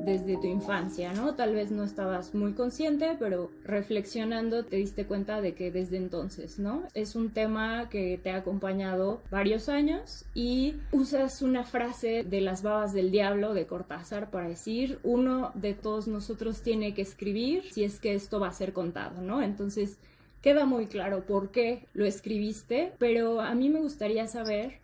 desde tu infancia, ¿no? Tal vez no estabas muy consciente, pero reflexionando te diste cuenta de que desde entonces, ¿no? Es un tema que te ha acompañado varios años y usas una frase de Las babas del diablo de Cortázar para decir: uno de todos nosotros tiene que escribir si es que esto va a ser contado, ¿no? Entonces queda muy claro por qué lo escribiste, pero a mí me gustaría saber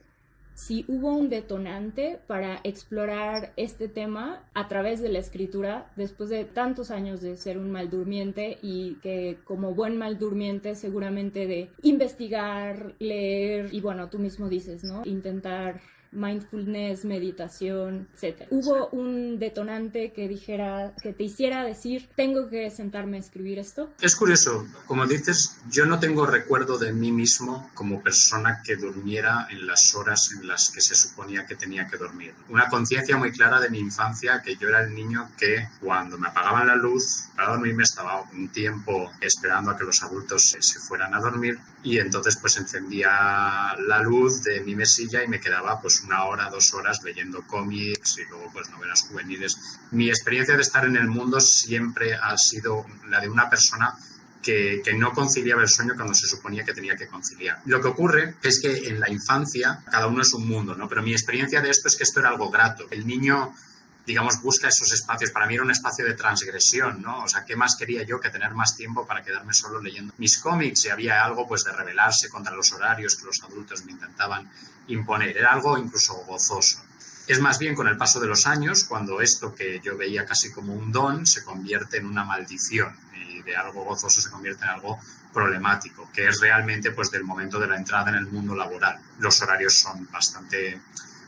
si hubo un detonante para explorar este tema a través de la escritura después de tantos años de ser un mal durmiente, y que como buen mal durmiente seguramente de investigar, leer y bueno, tú mismo dices, ¿no? Intentar mindfulness, meditación, etc. ¿Hubo un detonante que dijera, que te hiciera decir, tengo que sentarme a escribir esto? Es curioso, como dices, yo no tengo recuerdo de mí mismo como persona que durmiera en las horas en las que se suponía que tenía que dormir. Una conciencia muy clara de mi infancia, que yo era el niño que cuando me apagaban la luz para dormirme estaba un tiempo esperando a que los adultos se fueran a dormir, y entonces pues encendía la luz de mi mesilla y me quedaba pues 1 hora, 2 horas leyendo cómics y luego pues novelas juveniles. Mi experiencia de estar en el mundo siempre ha sido la de una persona que no conciliaba el sueño cuando se suponía que tenía que conciliar. Lo que ocurre es que en la infancia cada uno es un mundo, ¿no? Pero mi experiencia de esto es que esto era algo grato. El niño, digamos, busca esos espacios. Para mí era un espacio de transgresión, ¿no? O sea, ¿qué más quería yo que tener más tiempo para quedarme solo leyendo mis cómics? Y había algo pues de rebelarse contra los horarios que los adultos me intentaban imponer. Era algo incluso gozoso. Es más bien con el paso de los años cuando esto que yo veía casi como un don se convierte en una maldición, y de algo gozoso se convierte en algo problemático, que es realmente pues del momento de la entrada en el mundo laboral. Los horarios son bastante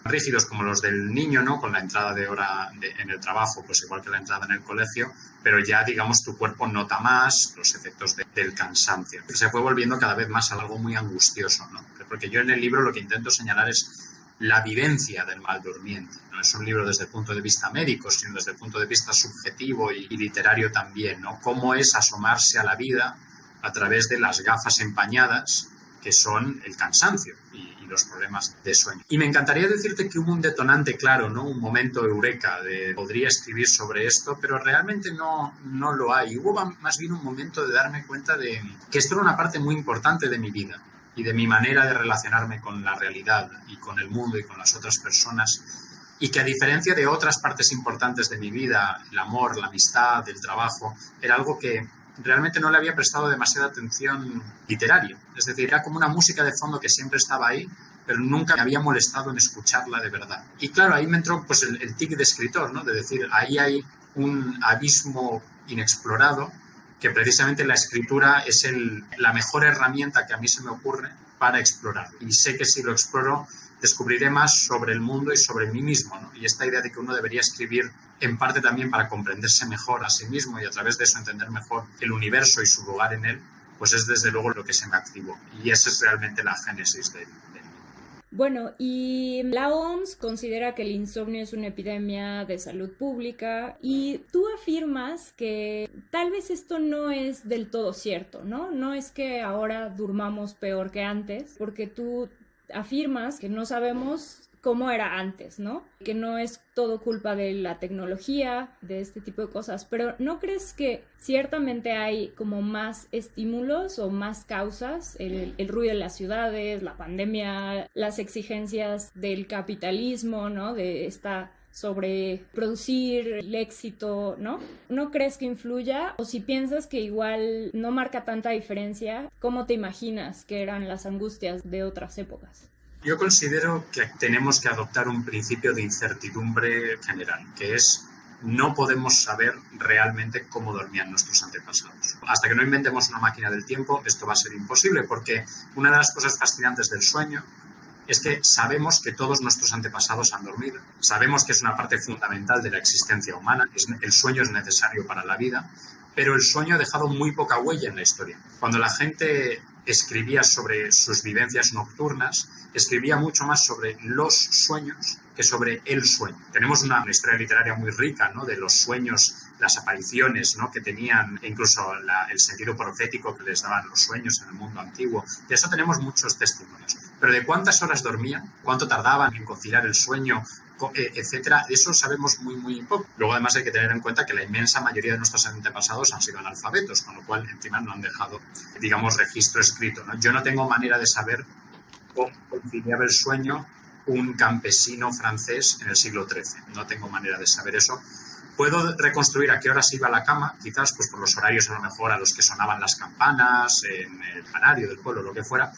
rígidos como los del niño, ¿no? Con la entrada de hora en el trabajo, pues igual que la entrada en el colegio, pero ya, digamos, tu cuerpo nota más los efectos del cansancio. Se fue volviendo cada vez más algo muy angustioso, ¿no? Porque yo en el libro lo que intento señalar es la vivencia del mal durmiente. No es un libro desde el punto de vista médico, sino desde el punto de vista subjetivo y literario también, ¿no? Cómo es asomarse a la vida a través de las gafas empañadas que son el cansancio y los problemas de sueño. Y me encantaría decirte que hubo un detonante claro, ¿no? Un momento eureka de podría escribir sobre esto, pero realmente no lo hay. Hubo más bien un momento de darme cuenta de que esto era una parte muy importante de mi vida y de mi manera de relacionarme con la realidad y con el mundo y con las otras personas, y que a diferencia de otras partes importantes de mi vida, el amor, la amistad, el trabajo, era algo que realmente no le había prestado demasiada atención literaria. Es decir, era como una música de fondo que siempre estaba ahí, pero nunca me había molestado en escucharla de verdad. Y claro, ahí me entró pues el tic de escritor, ¿no? De decir, ahí hay un abismo inexplorado, que precisamente la escritura es la mejor herramienta que a mí se me ocurre para explorar. Y sé que si lo exploro, descubriré más sobre el mundo y sobre mí mismo, ¿no? Y esta idea de que uno debería escribir en parte también para comprenderse mejor a sí mismo y a través de eso entender mejor el universo y su lugar en él, pues es desde luego lo que se me activó. Y esa es realmente la génesis del libro. Bueno, y la OMS considera que el insomnio es una epidemia de salud pública, y tú afirmas que tal vez esto no es del todo cierto, ¿no? No es que ahora durmamos peor que antes, porque tú afirmas que no sabemos cómo era antes, ¿no? Que no es todo culpa de la tecnología, de este tipo de cosas, pero ¿no crees que ciertamente hay como más estímulos o más causas? El ruido de las ciudades, la pandemia, las exigencias del capitalismo, ¿no? De esta sobre producir el éxito, ¿no? ¿No crees que influya? O si piensas que igual no marca tanta diferencia, ¿cómo te imaginas que eran las angustias de otras épocas? Yo considero que tenemos que adoptar un principio de incertidumbre general, que es no podemos saber realmente cómo dormían nuestros antepasados. Hasta que no inventemos una máquina del tiempo, esto va a ser imposible, porque una de las cosas fascinantes del sueño es que sabemos que todos nuestros antepasados han dormido. Sabemos que es una parte fundamental de la existencia humana, el sueño es necesario para la vida, pero el sueño ha dejado muy poca huella en la historia. Cuando la gente escribía sobre sus vivencias nocturnas, escribía mucho más sobre los sueños que sobre el sueño. Tenemos una historia literaria muy rica, ¿no? De los sueños, las apariciones, ¿no? Que tenían, incluso el sentido profético que les daban los sueños en el mundo antiguo. De eso tenemos muchos testimonios. Pero de cuántas horas dormían, cuánto tardaban en conciliar el sueño etcétera. Eso sabemos muy, muy poco. Luego, además, hay que tener en cuenta que la inmensa mayoría de nuestros antepasados han sido analfabetos, con lo cual, encima, no han dejado, digamos, registro escrito, ¿no? Yo no tengo manera de saber cómo conciliaba el sueño un campesino francés en el siglo XIII. No tengo manera de saber eso. Puedo reconstruir a qué horas iba a la cama, quizás pues por los horarios a lo mejor a los que sonaban las campanas, en el panario del pueblo, lo que fuera,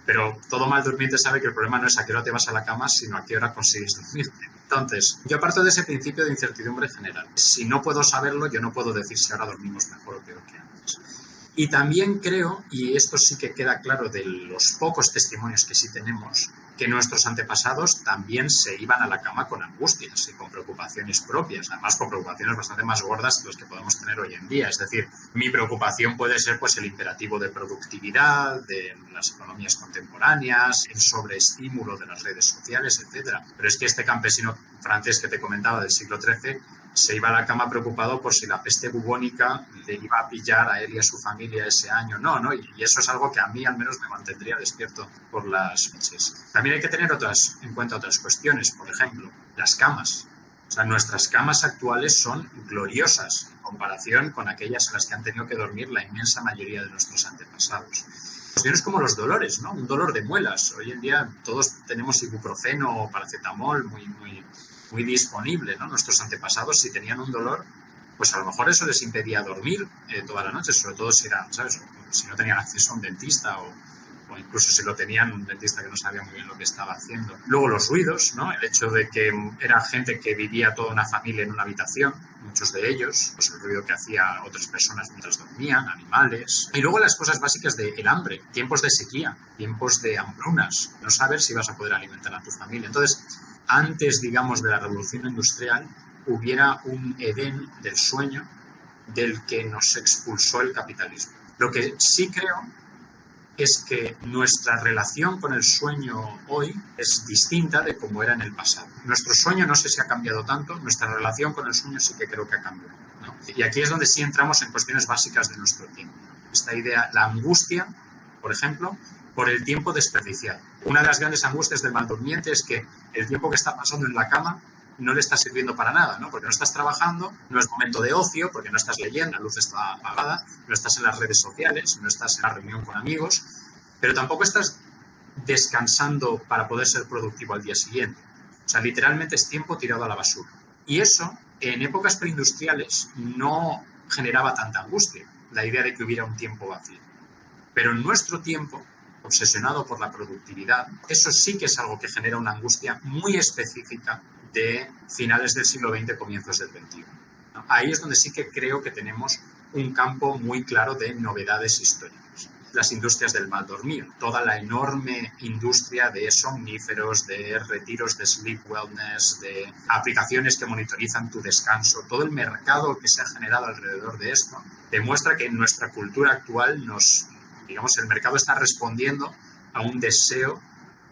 pero todo mal durmiente sabe que el problema no es a qué hora te vas a la cama, sino a qué hora consigues dormirte. Entonces, yo parto de ese principio de incertidumbre general. Si no puedo saberlo, yo no puedo decir si ahora dormimos mejor o peor que antes. Y también creo, y esto sí que queda claro de los pocos testimonios que sí tenemos, que nuestros antepasados también se iban a la cama con angustias y con preocupaciones propias, además con preocupaciones bastante más gordas que las que podemos tener hoy en día. Es decir, mi preocupación puede ser pues el imperativo de productividad, de las economías contemporáneas, el sobreestímulo de las redes sociales, etcétera. Pero es que este campesino francés que te comentaba del siglo XIII se iba a la cama preocupado por si la peste bubónica le iba a pillar a él y a su familia ese año. No, y eso es algo que a mí al menos me mantendría despierto por las noches. También hay que tener en cuenta otras cuestiones, por ejemplo, las camas. O sea, nuestras camas actuales son gloriosas en comparación con aquellas en las que han tenido que dormir la inmensa mayoría de nuestros antepasados. Cuestiones como los dolores, ¿no? Un dolor de muelas. Hoy en día todos tenemos ibuprofeno o paracetamol muy disponible, ¿no? Nuestros antepasados, si tenían un dolor, pues a lo mejor eso les impedía dormir toda la noche, sobre todo si eran, ¿sabes? Si no tenían acceso a un dentista o incluso si lo tenían un dentista que no sabía muy bien lo que estaba haciendo. Luego los ruidos, ¿no? El hecho de que era gente que vivía toda una familia en una habitación, muchos de ellos, pues el ruido que hacía otras personas mientras dormían, animales. Y luego las cosas básicas del hambre, tiempos de sequía, tiempos de hambrunas, no saber si vas a poder alimentar a tu familia. Entonces, antes, digamos, de la revolución industrial, hubiera un Edén del sueño del que nos expulsó el capitalismo. Lo que sí creo es que nuestra relación con el sueño hoy es distinta de como era en el pasado. Nuestro sueño no sé si ha cambiado tanto, nuestra relación con el sueño sí que creo que ha cambiado, ¿no? Y aquí es donde sí entramos en cuestiones básicas de nuestro tiempo. Esta idea, la angustia, por ejemplo, por el tiempo desperdiciado. Una de las grandes angustias del mal durmiente es que el tiempo que está pasando en la cama no le está sirviendo para nada, ¿no? Porque no estás trabajando, no es momento de ocio, porque no estás leyendo, la luz está apagada, no estás en las redes sociales, no estás en la reunión con amigos, pero tampoco estás descansando para poder ser productivo al día siguiente. O sea, literalmente es tiempo tirado a la basura. Y eso, en épocas preindustriales, no generaba tanta angustia, la idea de que hubiera un tiempo vacío. Pero en nuestro tiempo, obsesionado por la productividad, eso sí que es algo que genera una angustia muy específica de finales del siglo XX, comienzos del XXI. Ahí es donde sí que creo que tenemos un campo muy claro de novedades históricas. Las industrias del mal dormir, toda la enorme industria de somníferos, de retiros de sleep wellness, de aplicaciones que monitorizan tu descanso, todo el mercado que se ha generado alrededor de esto, demuestra que en nuestra cultura actual el mercado está respondiendo a un deseo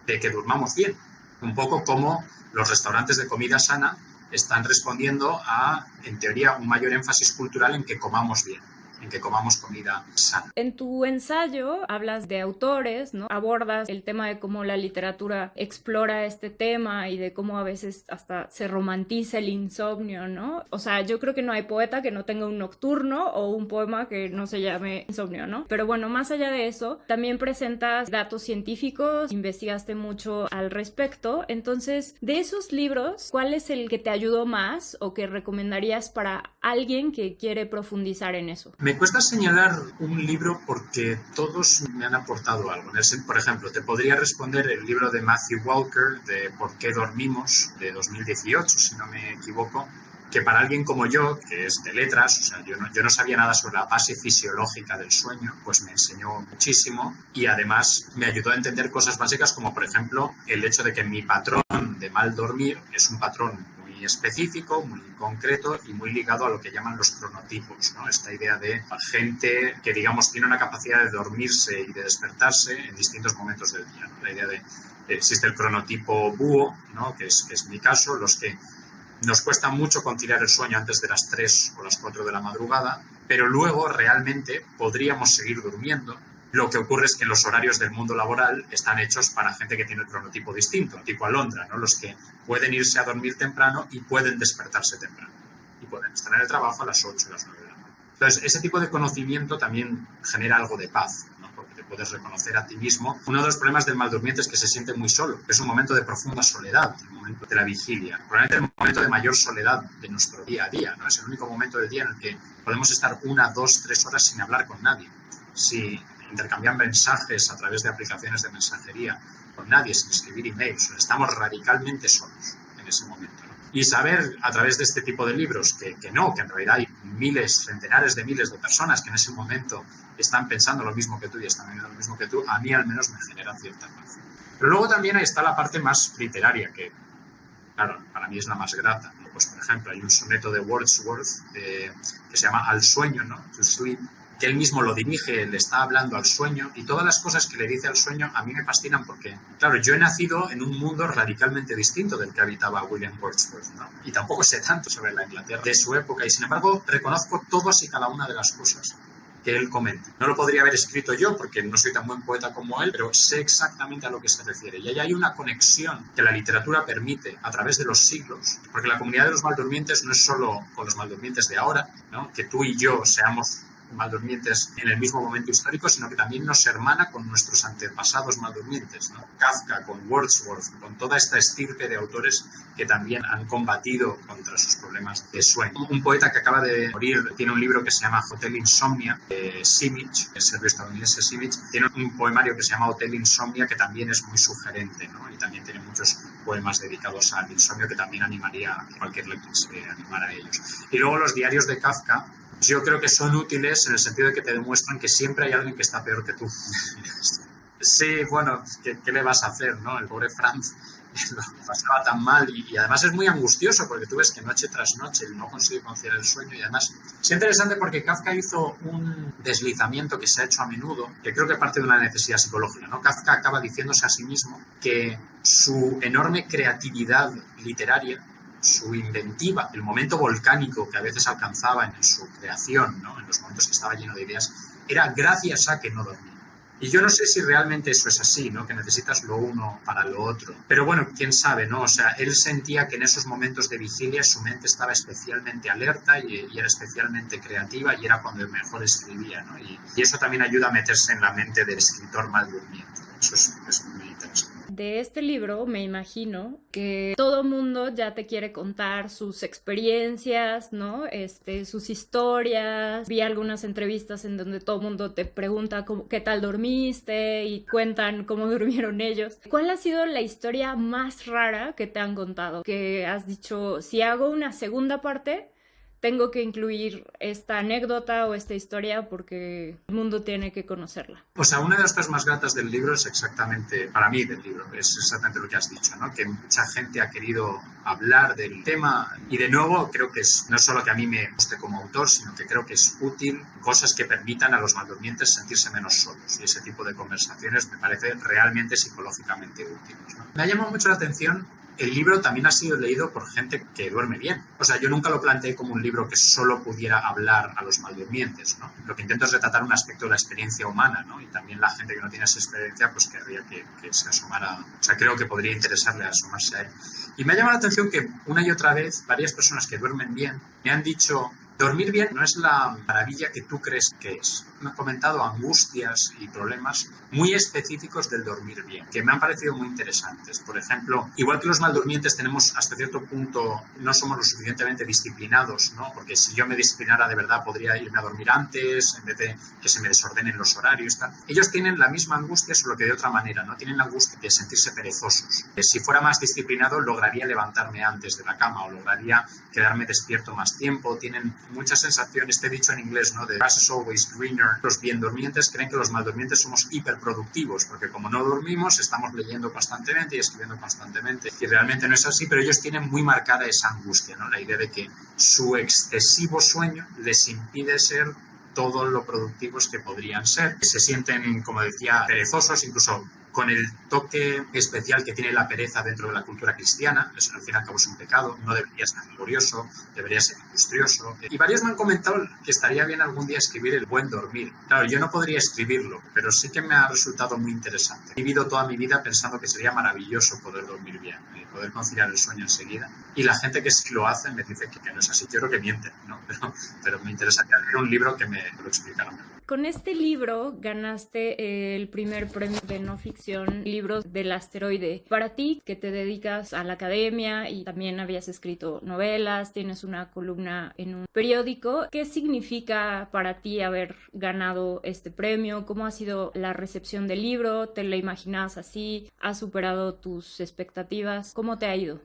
de que durmamos bien. Un poco como los restaurantes de comida sana están respondiendo a, en teoría, un mayor énfasis cultural en que comamos bien, en que comamos comida sana. En tu ensayo hablas de autores, ¿no? Abordas el tema de cómo la literatura explora este tema y de cómo a veces hasta se romantiza el insomnio, ¿no? O sea, yo creo que no hay poeta que no tenga un nocturno o un poema que no se llame insomnio, ¿no? Pero bueno, más allá de eso, también presentas datos científicos, investigaste mucho al respecto. Entonces, de esos libros, ¿cuál es el que te ayudó más o que recomendarías para alguien que quiere profundizar en eso? Me cuesta señalar un libro porque todos me han aportado algo. Por ejemplo, te podría responder el libro de Matthew Walker de ¿Por qué dormimos?, de 2018, si no me equivoco, que para alguien como yo, que es de letras, o sea, yo no sabía nada sobre la base fisiológica del sueño, pues me enseñó muchísimo y además me ayudó a entender cosas básicas como, por ejemplo, el hecho de que mi patrón de mal dormir es un patrón muy específico, muy concreto y muy ligado a lo que llaman los cronotipos, ¿no? Esta idea de gente que, digamos, tiene una capacidad de dormirse y de despertarse en distintos momentos del día, ¿no? La idea de existe el cronotipo búho, ¿no? que es mi caso, los que nos cuesta mucho conciliar el sueño antes de las 3 o las 4 de la madrugada, pero luego realmente podríamos seguir durmiendo Lo que ocurre es que los horarios del mundo laboral están hechos para gente que tiene el cronotipo distinto, tipo Alondra, ¿no? Los que pueden irse a dormir temprano y pueden despertarse temprano. Y pueden estar en el trabajo a las 8 o las 9 de la noche. Entonces, ese tipo de conocimiento también genera algo de paz, ¿no? Porque te puedes reconocer a ti mismo. Uno de los problemas del maldurmiente es que se siente muy solo. Es un momento de profunda soledad, el momento de la vigilia. Probablemente el momento de mayor soledad de nuestro día a día, ¿no? Es el único momento del día en el que podemos estar 1, 2, 3 horas sin hablar con nadie. Si intercambiar mensajes a través de aplicaciones de mensajería con nadie, sin escribir emails. Estamos radicalmente solos en ese momento, ¿no? Y saber a través de este tipo de libros que en realidad hay miles, centenares de miles de personas que en ese momento están pensando lo mismo que tú y están viviendo lo mismo que tú, a mí al menos me genera cierta paz. Pero luego también ahí está la parte más literaria, que claro, para mí es la más grata, ¿no? Pues por ejemplo, hay un soneto de Wordsworth que se llama Al sueño, ¿no? To Sleep, que él mismo lo dirige, le está hablando al sueño, y todas las cosas que le dice al sueño a mí me fascinan porque, claro, yo he nacido en un mundo radicalmente distinto del que habitaba William Wordsworth, ¿no? Y tampoco sé tanto sobre la Inglaterra de su época, y sin embargo reconozco todas y cada una de las cosas que él comenta. No lo podría haber escrito yo porque no soy tan buen poeta como él, pero sé exactamente a lo que se refiere. Y ahí hay una conexión que la literatura permite a través de los siglos, porque la comunidad de los maldurmientes no es solo con los maldurmientes de ahora, ¿no? Que tú y yo seamos maldurmientes en el mismo momento histórico, sino que también nos hermana con nuestros antepasados maldurmientes, ¿no? Kafka, con Wordsworth, con toda esta estirpe de autores que también han combatido contra sus problemas de sueño. Un poeta que acaba de morir tiene un libro que se llama Hotel Insomnia, Simic, el serbio estadounidense Simic, tiene un poemario que se llama Hotel Insomnia que también es muy sugerente, ¿no? Y también tiene muchos poemas dedicados al insomnio que también animaría a cualquier lector a animar a ellos. Y luego los diarios de Kafka, yo creo que son útiles en el sentido de que te demuestran que siempre hay alguien que está peor que tú. Sí, bueno, ¿qué le vas a hacer, no? El pobre Franz lo pasaba tan mal y además es muy angustioso porque tú ves que noche tras noche no consigue conciliar el sueño y además es interesante porque Kafka hizo un deslizamiento que se ha hecho a menudo, que creo que parte de una necesidad psicológica, ¿no? Kafka acaba diciéndose a sí mismo que su enorme creatividad literaria, su inventiva, el momento volcánico que a veces alcanzaba en su creación, ¿no? En los momentos que estaba lleno de ideas, era gracias a que no dormía. Y yo no sé si realmente eso es así, ¿no? Que necesitas lo uno para lo otro. Pero bueno, quién sabe, ¿no? O sea, él sentía que en esos momentos de vigilia su mente estaba especialmente alerta y era especialmente creativa y era cuando mejor escribía, ¿no? Y eso también ayuda a meterse en la mente del escritor mal durmiente. Eso es muy interesante. De este libro me imagino que todo mundo ya te quiere contar sus experiencias, ¿no? Sus historias. Vi algunas entrevistas en donde todo mundo te pregunta qué tal dormiste y cuentan cómo durmieron ellos. ¿Cuál ha sido la historia más rara que te han contado? Que has dicho, si hago una segunda parte, tengo que incluir esta anécdota o esta historia porque el mundo tiene que conocerla. O sea, una de las cosas más gratas del libro es exactamente, para mí del libro, es exactamente lo que has dicho, ¿no? Que mucha gente ha querido hablar del tema y de nuevo creo que no solo que a mí me guste como autor, sino que creo que es útil cosas que permitan a los maldurmientes sentirse menos solos y ese tipo de conversaciones me parece realmente psicológicamente útiles, ¿no? Me ha llamado mucho la atención. El libro también ha sido leído por gente que duerme bien. O sea, yo nunca lo planteé como un libro que solo pudiera hablar a los maldurmientes, ¿no? Lo que intento es retratar un aspecto de la experiencia humana, ¿no? Y también la gente que no tiene esa experiencia, pues querría que se asomara. O sea, creo que podría interesarle asomarse a él. Y me ha llamado la atención que una y otra vez varias personas que duermen bien me han dicho: dormir bien no es la maravilla que tú crees que es. Me han comentado angustias y problemas muy específicos del dormir bien, que me han parecido muy interesantes. Por ejemplo, igual que los maldurmientes tenemos hasta cierto punto, no somos lo suficientemente disciplinados, ¿no? Porque si yo me disciplinara de verdad podría irme a dormir antes, en vez de que se me desordenen los horarios, tal. Ellos tienen la misma angustia, solo que de otra manera, ¿no? Tienen la angustia de sentirse perezosos. Si fuera más disciplinado, lograría levantarme antes de la cama o lograría quedarme despierto más tiempo. Tienen mucha sensación, este dicho en inglés, ¿no? De grass is always greener. Los bien durmientes creen que los maldurmientes somos hiperproductivos, porque como no dormimos, estamos leyendo constantemente y escribiendo constantemente. Y realmente no es así, pero ellos tienen muy marcada esa angustia, ¿no? La idea de que su excesivo sueño les impide ser todo lo productivos que podrían ser. Se sienten, como decía, perezosos, incluso con el toque especial que tiene la pereza dentro de la cultura cristiana. Eso, al fin y al cabo, es un pecado, no debería ser glorioso, debería ser industrioso. Y varios me han comentado que estaría bien algún día escribir el buen dormir. Claro, yo no podría escribirlo, pero sí que me ha resultado muy interesante. He vivido toda mi vida pensando que sería maravilloso poder dormir bien, poder conciliar el sueño enseguida. Y la gente que sí lo hace me dice que no es así. Yo creo que mienten, ¿no? Pero me interesaría leer un libro que me lo explicara mejor. Con este libro ganaste el primer premio de no ficción, Libros del Asteroide. Para ti, que te dedicas a la academia y también habías escrito novelas, tienes una columna en un periódico, ¿qué significa para ti haber ganado este premio? ¿Cómo ha sido la recepción del libro? ¿Te lo imaginabas así? ¿Has superado tus expectativas? ¿Cómo te ha ido?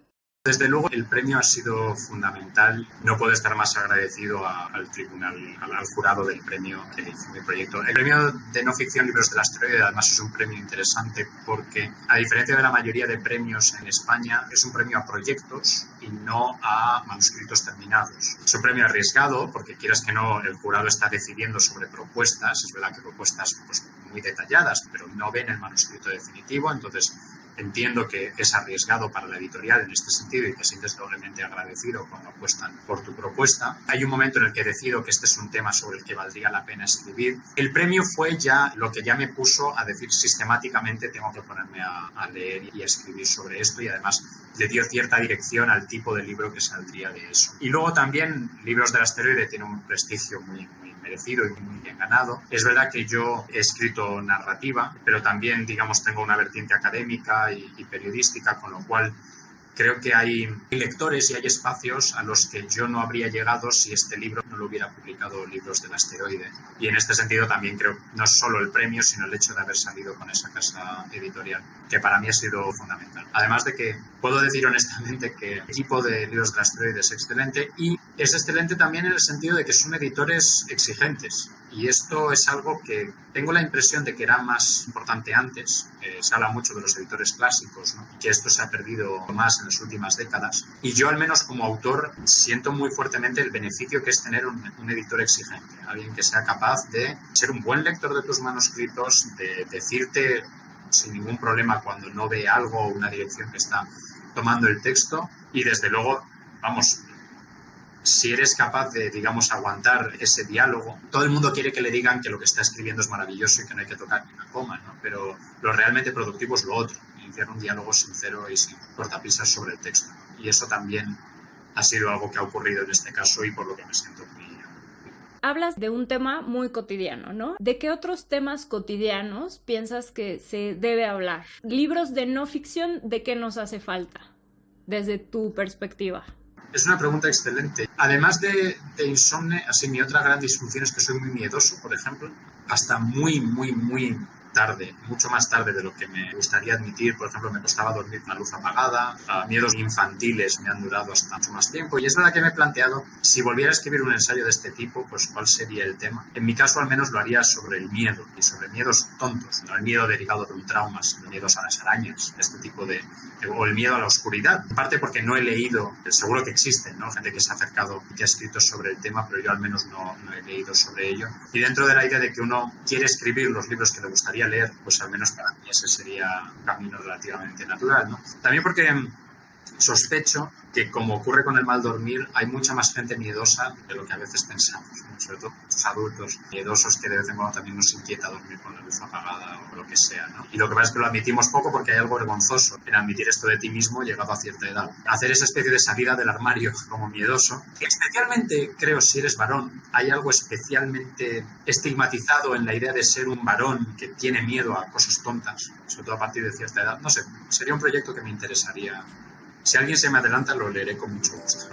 Desde luego, el premio ha sido fundamental. No puedo estar más agradecido al tribunal, al jurado del premio que hizo mi proyecto. El premio de no ficción Libros del Asteroide, además, es un premio interesante porque, a diferencia de la mayoría de premios en España, es un premio a proyectos y no a manuscritos terminados. Es un premio arriesgado porque, quieras que no, el jurado está decidiendo sobre propuestas. Es verdad que propuestas pues, muy detalladas, pero no ven el manuscrito definitivo. Entonces, entiendo que es arriesgado para la editorial en este sentido y te sientes doblemente agradecido cuando apuestan por tu propuesta. Hay un momento en el que decido que este es un tema sobre el que valdría la pena escribir. El premio fue ya lo que ya me puso a decir sistemáticamente tengo que ponerme a leer y a escribir sobre esto, y además le dio cierta dirección al tipo de libro que saldría de eso. Y luego también Libros del Asteroide tiene un prestigio muy merecido y muy bien ganado. Es verdad que yo he escrito narrativa, pero también, digamos, tengo una vertiente académica y periodística, con lo cual creo que hay lectores y hay espacios a los que yo no habría llegado si este libro no lo hubiera publicado Libros del Asteroide. Y en este sentido también creo no solo el premio, sino el hecho de haber salido con esa casa editorial, que para mí ha sido fundamental. Además de que puedo decir honestamente que el equipo de Libros del Asteroide es excelente, y es excelente también en el sentido de que son editores exigentes. Y esto es algo que tengo la impresión de que era más importante antes. Se habla mucho de los editores clásicos, ¿no? Que esto se ha perdido más en las últimas décadas. Y yo, al menos como autor, siento muy fuertemente el beneficio que es tener un editor exigente. Alguien que sea capaz de ser un buen lector de tus manuscritos, de decirte sin ningún problema cuando no ve algo o una dirección que está tomando el texto. Y desde luego, vamos, si eres capaz de, digamos, aguantar ese diálogo. Todo el mundo quiere que le digan que lo que está escribiendo es maravilloso y que no hay que tocar ni una coma, ¿no? Pero lo realmente productivo es lo otro, iniciar un diálogo sincero y sin cortapisas sobre el texto. Y eso también ha sido algo que ha ocurrido en este caso y por lo que me siento muy... Hablas de un tema muy cotidiano, ¿no? ¿De qué otros temas cotidianos piensas que se debe hablar? Libros de no ficción, ¿de qué nos hace falta? Desde tu perspectiva. Es una pregunta excelente. Además de insomnio, así mi otra gran disfunción es que soy muy miedoso, por ejemplo, hasta muy tarde, mucho más tarde de lo que me gustaría admitir. Por ejemplo, me costaba dormir con la luz apagada, miedos infantiles me han durado hasta mucho más tiempo, y es verdad que me he planteado, si volviera a escribir un ensayo de este tipo, pues cuál sería el tema. En mi caso, al menos, lo haría sobre el miedo, y sobre miedos tontos, no el miedo derivado de un trauma, sino miedos a las arañas, este tipo de... o el miedo a la oscuridad, en parte porque no he leído, seguro que existen, ¿no? Gente que se ha acercado y que ha escrito sobre el tema, pero yo al menos no he leído sobre ello. Y dentro de la idea de que uno quiere escribir los libros que le gustaría leer, pues al menos para mí ese sería un camino relativamente natural, ¿no? También porque sospecho que, como ocurre con el mal dormir, hay mucha más gente miedosa de lo que a veces pensamos, ¿no? Sobre todo muchos adultos miedosos que de vez en cuando también nos inquieta dormir con la luz apagada o lo que sea, ¿no? Y lo que pasa es que lo admitimos poco porque hay algo vergonzoso en admitir esto de ti mismo llegado a cierta edad. Hacer esa especie de salida del armario como miedoso, especialmente, creo, si eres varón, hay algo especialmente estigmatizado en la idea de ser un varón que tiene miedo a cosas tontas, sobre todo a partir de cierta edad. No sé, sería un proyecto que me interesaría. Si alguien se me adelanta, lo leeré con mucho gusto.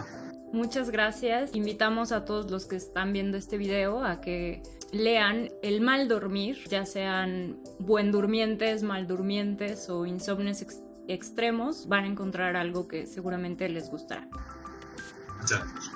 Muchas gracias. Invitamos a todos los que están viendo este video a que lean El mal dormir, ya sean buen durmientes, mal durmientes o insomnios extremos. Van a encontrar algo que seguramente les gustará. Muchas gracias.